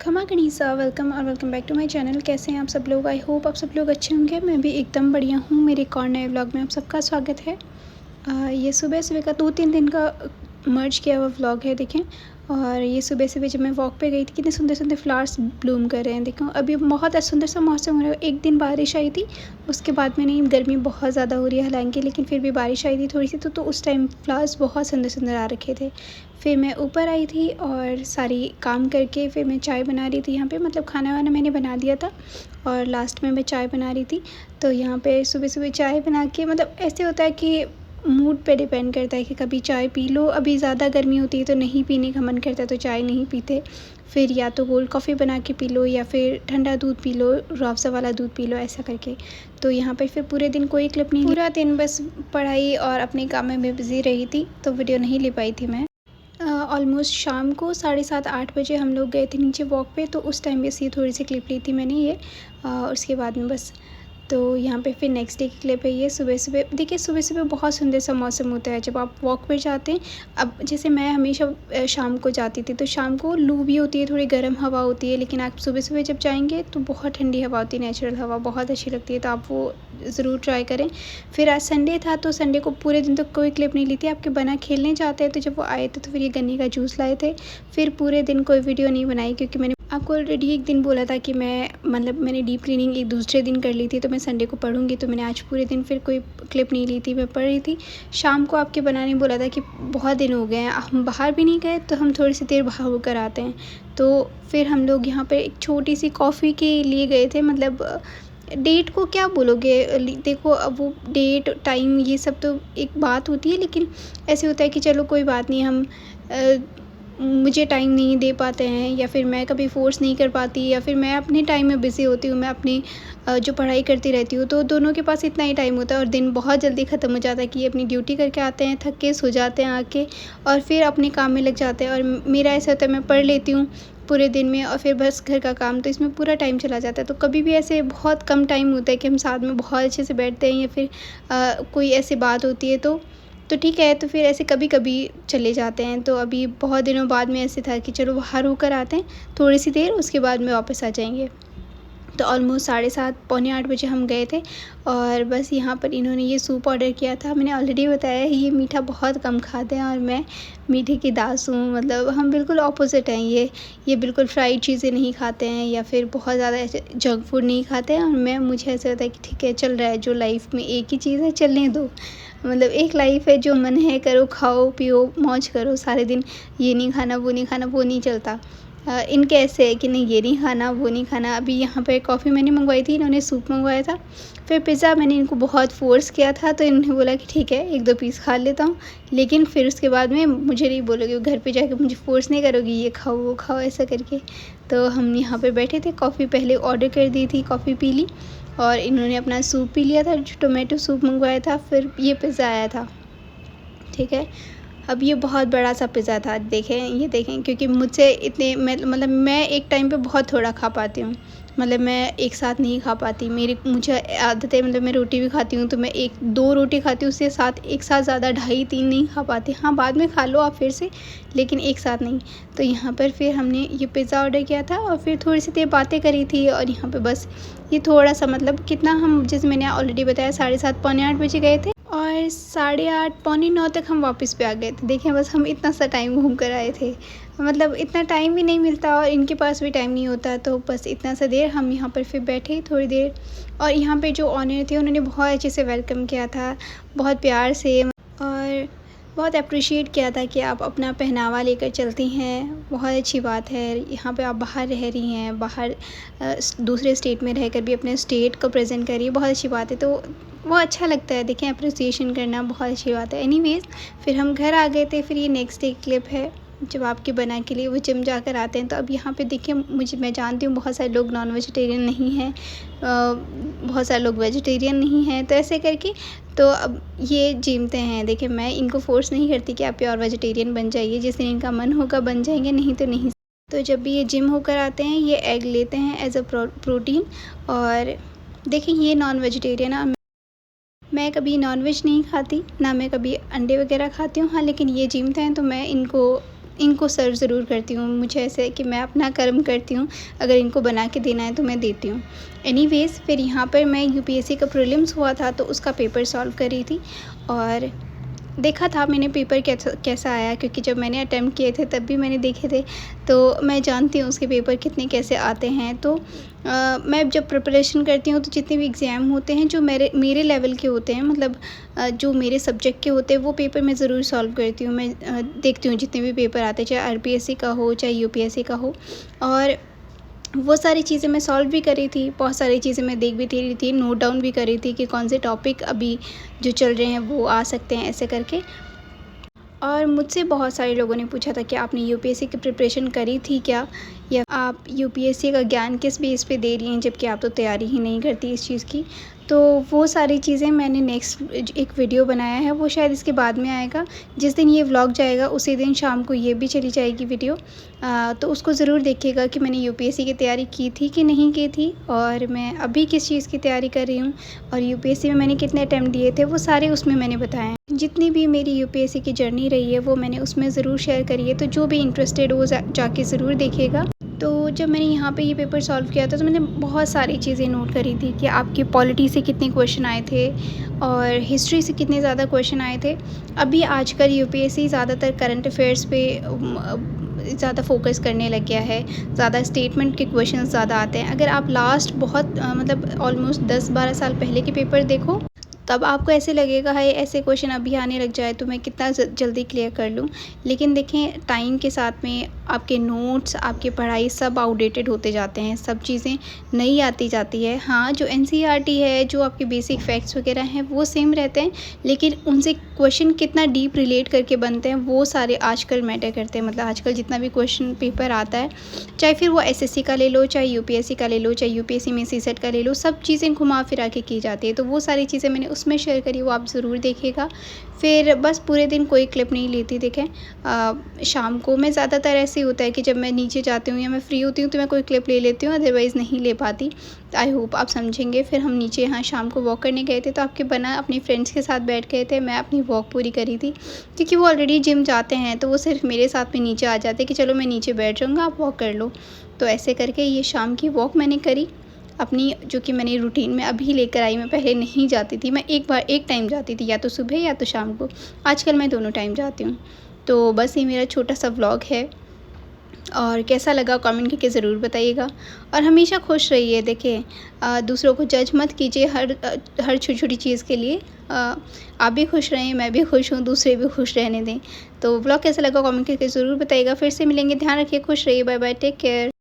खमा गणिसा वेलकम और welcome back to my channel. कैसे हैं आप सब लोग? आई होप आप सब लोग अच्छे होंगे। मैं भी एकदम बढ़िया हूँ। मेरे एक और नए व्लॉग में आप सबका स्वागत है। ये सुबह सुबह का 2-3 दिन का मर्ज किया हुआ व्लॉग है देखें। और ये सुबह सुबह जब मैं वॉक पे गई थी, कितने सुंदर सुंदर फ्लावर्स ब्लूम कर रहे हैं। देखो अभी बहुत सुंदर सा मौसम हो रहा है। एक दिन बारिश आई थी, उसके बाद में नहीं, गर्मी बहुत ज़्यादा हो रही है हालांकि, लेकिन फिर भी बारिश आई थी थोड़ी सी, तो उस टाइम फ्लावर्स बहुत सुंदर सुंदर आ रखे थे। फिर मैं ऊपर आई थी और सारी काम करके फिर मैं चाय बना रही थी यहाँ पे, मतलब खाना वाना मैंने बना दिया था और लास्ट में मैं चाय बना रही थी। तो यहाँ पे सुबह सुबह चाय बना के, मतलब ऐसे होता है कि मूड पे डिपेंड करता है कि कभी चाय पी लो। अभी ज़्यादा गर्मी होती है तो नहीं पीने का मन करता है तो चाय नहीं पीते, फिर या तो कोल्ड कॉफ़ी बना के पी लो या फिर ठंडा दूध पी लो, रूह अफ़ज़ा वाला दूध पी लो, ऐसा करके। तो यहाँ पर फिर पूरे दिन कोई क्लिप नहीं, पूरा दिन बस पढ़ाई और अपने काम में बिज़ी रही थी, तो वीडियो नहीं ले पाई थी मैं। ऑलमोस्ट शाम को 7:30-8 बजे हम लोग गए थे नीचे वॉक पे, तो उस टाइम बस ये थोड़ी सी क्लिप ली थी मैंने ये। उसके बाद में बस, तो यहाँ पे फिर नेक्स्ट डे की क्लिप है ये। सुबह सुबह देखिए, सुबह सुबह बहुत सुंदर सा मौसम होता है जब आप वॉक पे जाते हैं। अब जैसे मैं हमेशा शाम को जाती थी, तो शाम को लू भी होती है, थोड़ी गर्म हवा होती है, लेकिन आप सुबह सुबह जब जाएंगे तो बहुत ठंडी हवा होती है, नेचुरल हवा बहुत अच्छी लगती है, तो आप वो ज़रूर ट्राई करें। फिर आज संडे था, तो संडे को पूरे दिन तो कोई क्लिप नहीं ली थी। आपके बना खेलने जाते हैं, तो जब वो आए थे तो फिर ये गन्ने का जूस लाए थे। फिर पूरे दिन कोई वीडियो नहीं बनाई क्योंकि मैंने आपको ऑलरेडी एक दिन बोला था कि मैंने डीप क्लीनिंग एक दूसरे दिन कर ली थी, तो मैं संडे को पढ़ूंगी, तो मैंने आज पूरे दिन फिर कोई क्लिप नहीं ली थी, मैं पढ़ रही थी। शाम को आपके बनाने बोला था कि बहुत दिन हो गए हैं, हम बाहर भी नहीं गए, तो हम थोड़ी सी देर बाहर होकर आते हैं। तो फिर हम लोग यहाँ पर एक छोटी सी कॉफ़ी के लिए गए थे। मतलब डेट को क्या बोलोगे, देखो अब वो डेट टाइम ये सब तो एक बात होती है, लेकिन ऐसे होता है कि चलो कोई बात नहीं, हम मुझे टाइम नहीं दे पाते हैं, या फिर मैं कभी फ़ोर्स नहीं कर पाती, या फिर मैं अपने टाइम में बिज़ी होती हूँ, मैं अपनी जो पढ़ाई करती रहती हूँ, तो दोनों के पास इतना ही टाइम होता है और दिन बहुत जल्दी ख़त्म हो जाता है कि ये अपनी ड्यूटी करके आते हैं, थक के सो जाते हैं आके, और फिर अपने काम में लग जाते हैं। और मेरा ऐसा होता है, मैं पढ़ लेती हूँ पूरे दिन में और फिर बस घर का काम, तो इसमें पूरा टाइम चला जाता है। तो कभी भी ऐसे बहुत कम टाइम होता है कि हम साथ में बहुत अच्छे से बैठते हैं, या फिर कोई ऐसी बात होती है तो ठीक है, तो फिर ऐसे कभी-कभी चले जाते हैं। तो अभी बहुत दिनों बाद में ऐसे था कि चलो बाहर होकर आते हैं थोड़ी सी देर, उसके बाद में वापस आ जाएंगे। तो ऑलमोस्ट 7:30 पौने 8 बजे हम गए थे और बस यहाँ पर इन्होंने ये सूप ऑर्डर किया था। मैंने ऑलरेडी बताया है ये मीठा बहुत कम खाते हैं और मैं मीठे की दास हूँ, मतलब हम बिल्कुल ऑपोजिट हैं। ये बिल्कुल फ्राइड चीज़ें नहीं खाते हैं या फिर बहुत ज़्यादा ऐसे जंक फूड नहीं खाते हैं, और मुझे ऐसा होता है कि ठीक है, चल रहा है, जो लाइफ में एक ही चीज़ है चलने दो। मतलब एक लाइफ है, जो मन है करो, खाओ पियो मौज करो सारे दिन। ये नहीं खाना वो नहीं खाना, वो नहीं चलता। इनके ऐसे है कि नहीं ये नहीं खाना वो नहीं खाना। अभी यहाँ पे कॉफ़ी मैंने मंगवाई थी, इन्होंने सूप मंगवाया था। फिर पिज़्ज़ा मैंने इनको बहुत फ़ोर्स किया था, तो इन्होंने बोला कि ठीक है 1-2 पीस खा लेता हूँ, लेकिन फिर उसके बाद में मुझे नहीं बोलोगे, घर पे जाके मुझे फ़ोर्स नहीं करोगी ये खाओ वो खाओ ऐसा करके। तो हम यहाँ पे बैठे थे, कॉफ़ी पहले ऑर्डर कर दी थी, कॉफ़ी पी ली और इन्होंने अपना सूप पी लिया था, जो टोमेटो सूप मंगवाया था, फिर ये पिज़्ज़ा आया था। ठीक है, अब ये बहुत बड़ा-सा पिज़्ज़ा था, ये देखें, क्योंकि मुझसे इतने मतलब मैं एक टाइम पे बहुत थोड़ा खा पाती हूँ। मतलब मैं एक साथ नहीं खा पाती, मुझे आदत है, मतलब मैं रोटी भी खाती हूँ तो मैं 1-2 रोटी खाती हूँ, उससे साथ एक साथ ज़्यादा 2.5-3 नहीं खा पाती। हाँ, बाद में खा लो आप फिर से, लेकिन एक साथ नहीं। तो यहाँ पर फिर हमने ये पिज़्ज़ा ऑर्डर किया था और फिर थोड़ी-सी देर बातें करी थी, और यहाँ पे बस ये थोड़ा-सा, मतलब कितना, हम जैसे मैंने ऑलरेडी बताया 7:30 पौने 8 बजे गए थे और 8:30 पौने 9 तक हम वापस पे आ गए थे। देखिए बस हम इतना सा टाइम घूम कर आए थे, मतलब इतना टाइम भी नहीं मिलता और इनके पास भी टाइम नहीं होता, तो बस इतना सा देर हम यहाँ पर फिर बैठे थोड़ी देर। और यहाँ पे जो ऑनर थे उन्होंने बहुत अच्छे से वेलकम किया था, बहुत प्यार से, और बहुत अप्रिशिएट किया था कि आप अपना पहनावा लेकर चलती हैं, बहुत अच्छी बात है। यहाँ पे आप बाहर रह रही हैं, बाहर दूसरे स्टेट में रहकर भी अपने स्टेट को प्रेज़ेंट कर रही है, बहुत अच्छी बात है। तो वो अच्छा लगता है, देखें अप्रिसिएशन करना बहुत अच्छी बात है। एनीवेज़ फिर हम घर आ गए थे। फिर ये नेक्स्ट डे क्लिप है जब आपके बना के लिए वो जिम जाकर आते हैं। तो अब यहाँ पे देखिए, मैं जानती हूँ बहुत सारे लोग नॉन वेजिटेरियन नहीं हैं, बहुत सारे लोग वेजिटेरियन नहीं हैं, तो ऐसे करके तो अब ये जिमते हैं। देखिए मैं इनको फ़ोर्स नहीं करती कि आप प्योर वेजिटेरियन बन जाइए, जिस दिन इनका मन होगा बन जाएंगे, नहीं तो नहीं। तो जब भी ये जिम होकर आते हैं ये एग लेते हैं एज अ प्रोटीन। और देखिए ये नॉन वेजिटेरियन है, मैं कभी नॉनवेज नहीं खाती, ना मैं कभी अंडे वगैरह खाती हूँ। हाँ, लेकिन ये जिमते हैं तो मैं इनको इनको सर्व ज़रूर करती हूँ। मुझे ऐसे है कि मैं अपना कर्म करती हूँ, अगर इनको बना के देना है तो मैं देती हूँ। एनीवेज़ फिर यहाँ पर मैं यूपीएससी का प्रीलिम्स हुआ था तो उसका पेपर सॉल्व कर रही थी और देखा था मैंने पेपर कैसा आया, क्योंकि जब मैंने अटेम्प्ट किए थे तब भी मैंने देखे थे, तो मैं जानती हूँ उसके पेपर कितने कैसे आते हैं। तो मैं जब प्रिपरेशन करती हूँ तो जितने भी एग्ज़ाम होते हैं जो मेरे लेवल के होते हैं, मतलब जो मेरे सब्जेक्ट के होते हैं वो पेपर मैं ज़रूर सॉल्व करती हूँ। मैं देखती हूँ जितने भी पेपर आते हैं, चाहे आरपीएससी का हो चाहे यूपीएससी का हो, और वो सारी चीज़ें मैं सॉल्व भी करी थी। बहुत सारी चीज़ें मैं देख भी रही थी, नोट डाउन भी करी थी कि कौन से टॉपिक अभी जो चल रहे हैं वो आ सकते हैं, ऐसे करके। और मुझसे बहुत सारे लोगों ने पूछा था कि आपने यूपीएससी की प्रिपरेशन करी थी क्या, या आप यूपीएससी का ज्ञान किस बेस पे दे रही हैं, जबकि आप तो तैयारी ही नहीं करती इस चीज़ की। तो वो सारी चीज़ें मैंने नेक्स्ट एक वीडियो बनाया है, वो शायद इसके बाद में आएगा। जिस दिन ये व्लॉग जाएगा उसी दिन शाम को ये भी चली जाएगी वीडियो। तो उसको ज़रूर देखिएगा कि मैंने यूपीएससी की तैयारी की थी कि नहीं की थी, और मैं अभी किस चीज़ की तैयारी कर रही हूँ, और यूपीएससी में मैंने कितने अटैम्प्ट दिए थे वो सारे उसमें मैंने बताए हैं। जितनी भी मेरी यूपीएससी की जर्नी रही है वो मैंने उसमें ज़रूर शेयर करी है, तो जो भी इंटरेस्टेड हो जाके ज़रूर देखिएगा। तो जब मैंने यहाँ पे ये पेपर सॉल्व किया था तो मैंने बहुत सारी चीज़ें नोट करी थी कि आपके पॉलिटी से कितने क्वेश्चन आए थे और हिस्ट्री से कितने ज़्यादा क्वेश्चन आए थे। अभी आजकल यूपीएससी ज़्यादातर करंट अफेयर्स पे ज़्यादा फोकस करने लग गया है, ज़्यादा स्टेटमेंट के क्वेश्चन ज़्यादा आते हैं। अगर आप लास्ट बहुत मतलब ऑलमोस्ट 10-12 साल पहले के पेपर देखो, तब आपको ऐसे लगेगा हाय ऐसे क्वेश्चन अभी आने लग जाए तो मैं कितना जल्दी क्लियर कर लूँ। लेकिन देखें टाइम के साथ में आपके नोट्स, आपकी पढ़ाई सब आउटडेटेड होते जाते हैं, सब चीज़ें नई आती जाती है। हाँ, जो एनसीईआरटी है, जो आपके बेसिक फैक्ट्स वगैरह हैं वो सेम रहते हैं, लेकिन उनसे क्वेश्चन कितना डीप रिलेट करके बनते हैं वो सारे आजकल मैटर करते हैं। मतलब आजकल जितना भी क्वेश्चन पेपर आता है, चाहे फिर वो एसएससी का ले लो, चाहे यूपीएससी का ले लो, चाहे यूपीएससी में सीसेट का ले लो, सब चीज़ें घुमा फिरा के की जाती है। तो वो सारी चीज़ें मैंने उसमें शेयर करी, वो आप ज़रूर देखिएगा। फिर बस पूरे दिन कोई क्लिप नहीं लेती। देखें शाम को मैं ज़्यादातर ऐसे ही होता है कि जब मैं नीचे जाती हूँ या मैं फ्री होती हूँ तो मैं कोई क्लिप ले लेती हूँ, अदरवाइज़ नहीं ले पाती। तो आई होप आप समझेंगे। फिर हम नीचे यहाँ शाम को वॉक करने गए थे, तो आपके बना अपनी फ्रेंड्स के साथ बैठ गए थे, मैं अपनी वॉक पूरी करी थी, क्योंकि वो ऑलरेडी जिम जाते हैं तो वो सिर्फ मेरे साथ में नीचे आ जाते कि चलो मैं नीचे बैठ जाऊँगा, आप वॉक कर लो। तो ऐसे करके ये शाम की वॉक मैंने करी अपनी, जो कि मैंने रूटीन में अभी लेकर आई। मैं पहले नहीं जाती थी, मैं एक टाइम जाती थी, या तो सुबह या तो शाम को। आजकल मैं दोनों टाइम जाती हूँ। तो बस ये मेरा छोटा सा व्लॉग है, और कैसा लगा कमेंट करके ज़रूर बताइएगा। और हमेशा खुश रहिए। देखिए दूसरों को जज मत कीजिए हर छोटी-छोटी चीज़ के लिए। आप भी खुश रहें, मैं भी खुश हूँ, दूसरे भी खुश रहने दें। तो व्लॉग कैसा लगा कमेंट करके ज़रूर बताइएगा। फिर से मिलेंगे, ध्यान रखिए, खुश रहिए, बाय बाय, टेक केयर।